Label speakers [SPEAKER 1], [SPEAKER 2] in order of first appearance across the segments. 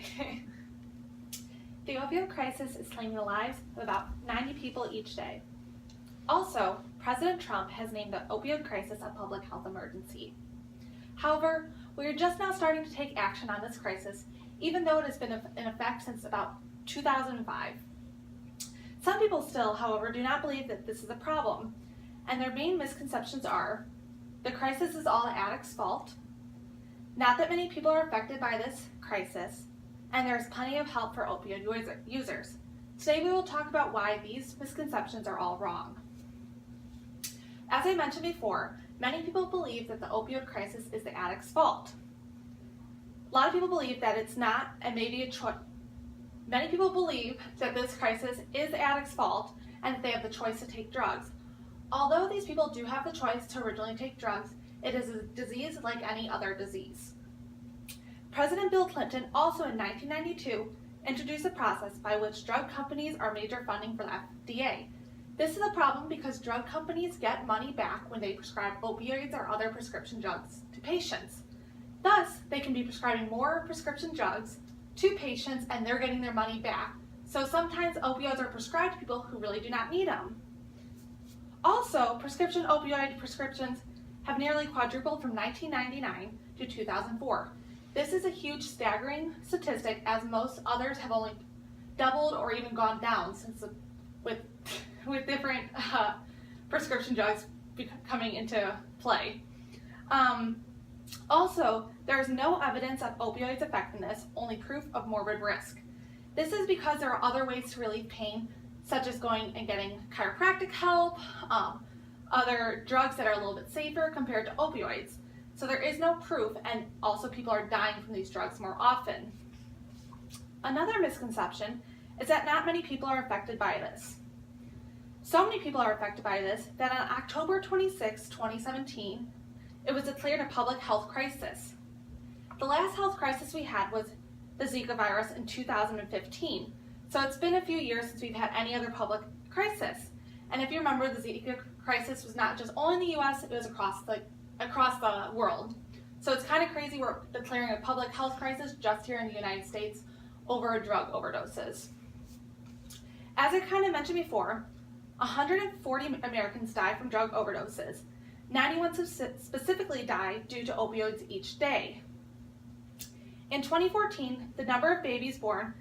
[SPEAKER 1] Okay. The opioid crisis is claiming the lives of about 90 people each day. Also, President Trump has named the opioid crisis a public health emergency. However, we are just now starting to take action on this crisis, even though it has been in effect since about 2005. Some people still, however, do not believe that this is a problem, and their main misconceptions are: the crisis is all addicts' fault, not that many people are affected by this crisis, and there is plenty of help for opioid users. Today we will talk about why these misconceptions are all wrong. As I mentioned before, many people believe that the opioid crisis is the addict's fault. A lot of people believe that it's not, and maybe a choice. Many people believe that this crisis is the addict's fault and that they have the choice to take drugs. Although these people do have the choice to originally take drugs, it is a disease like any other disease. President Bill Clinton also in 1992 introduced a process by which drug companies are major funding for the FDA. This is a problem because drug companies get money back when they prescribe opioids or other prescription drugs to patients. Thus, they can be prescribing more prescription drugs to patients and they're getting their money back. So sometimes opioids are prescribed to people who really do not need them. Also, prescription opioid prescriptions have nearly quadrupled from 1999 to 2004. This is a huge, staggering statistic, as most others have only doubled or even gone down since with different prescription drugs coming into play. Also, there is no evidence of opioids' effectiveness, only proof of morbid risk. This is because there are other ways to relieve pain, such as going and getting chiropractic help, other drugs that are a little bit safer compared to opioids. So there is no proof, and also people are dying from these drugs more often. Another misconception is that not many people are affected by this. So many people are affected by this that on October 26, 2017, it was declared a public health crisis. The last health crisis we had was the Zika virus in 2015. So it's been a few years since we've had any other public crisis. And if you remember, the Zika crisis was not just only in the US, it was across the world. So it's kind of crazy we're declaring a public health crisis just here in the United States over drug overdoses. As I kind of mentioned before, 140 Americans die from drug overdoses. 91 specifically die due to opioids each day. In 2014, the number of babies born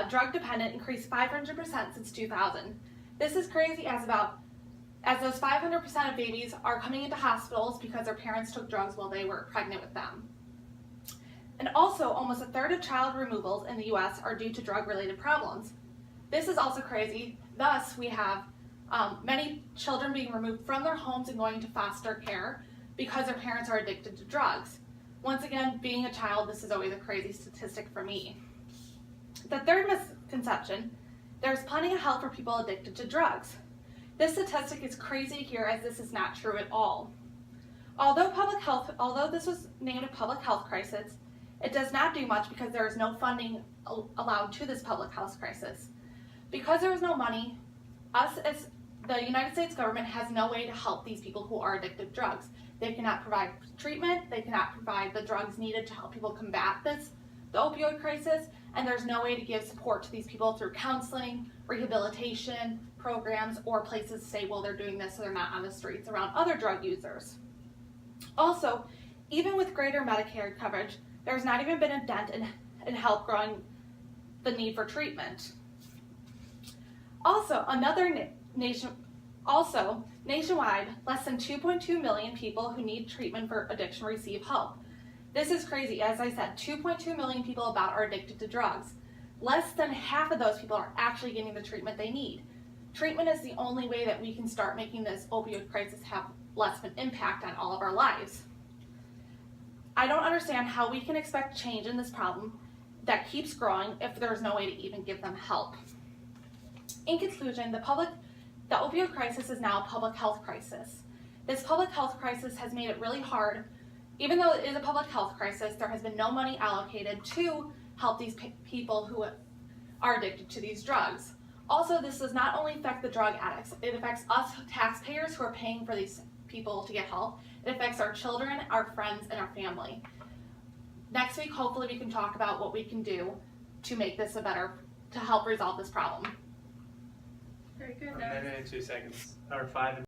[SPEAKER 1] drug dependent increased 500% since 2000. This is crazy as those 500% of babies are coming into hospitals because their parents took drugs while they were pregnant with them. And also, almost a third of child removals in the US are due to drug-related problems. This is also crazy. Thus, we have many children being removed from their homes and going to foster care because their parents are addicted to drugs. Once again, being a child, this is always a crazy statistic for me. The third misconception: there's plenty of help for people addicted to drugs. This statistic is crazy to hear, as this is not true at all. Although this was named a public health crisis, it does not do much because there is no funding allowed to this public health crisis. Because there is no money, us as the United States government has no way to help these people who are addicted to drugs. They cannot provide treatment, they cannot provide the drugs needed to help people combat the opioid crisis, and there's no way to give support to these people through counseling, rehabilitation programs, or places to say, well, they're doing this so they're not on the streets around other drug users. Also, even with greater Medicare coverage, there's not even been a dent in help growing the need for treatment. Also, nationwide, less than 2.2 million people who need treatment for addiction receive help. This is crazy. As I said, 2.2 million people about are addicted to drugs. Less than half of those people are actually getting the treatment they need. Treatment is the only way that we can start making this opioid crisis have less of an impact on all of our lives. I don't understand how we can expect change in this problem that keeps growing if there's no way to even give them help. In conclusion, the opioid crisis is now a public health crisis. This public health crisis has made it really hard. Even though it is a public health crisis, there has been no money allocated to help these people who are addicted to these drugs. Also, this does not only affect the drug addicts, it affects us taxpayers who are paying for these people to get help. It affects our children, our friends, and our family. Next week, hopefully we can talk about what we can do to make this to help resolve this problem.
[SPEAKER 2] Very good.
[SPEAKER 3] A minute and 2 seconds, or 5 and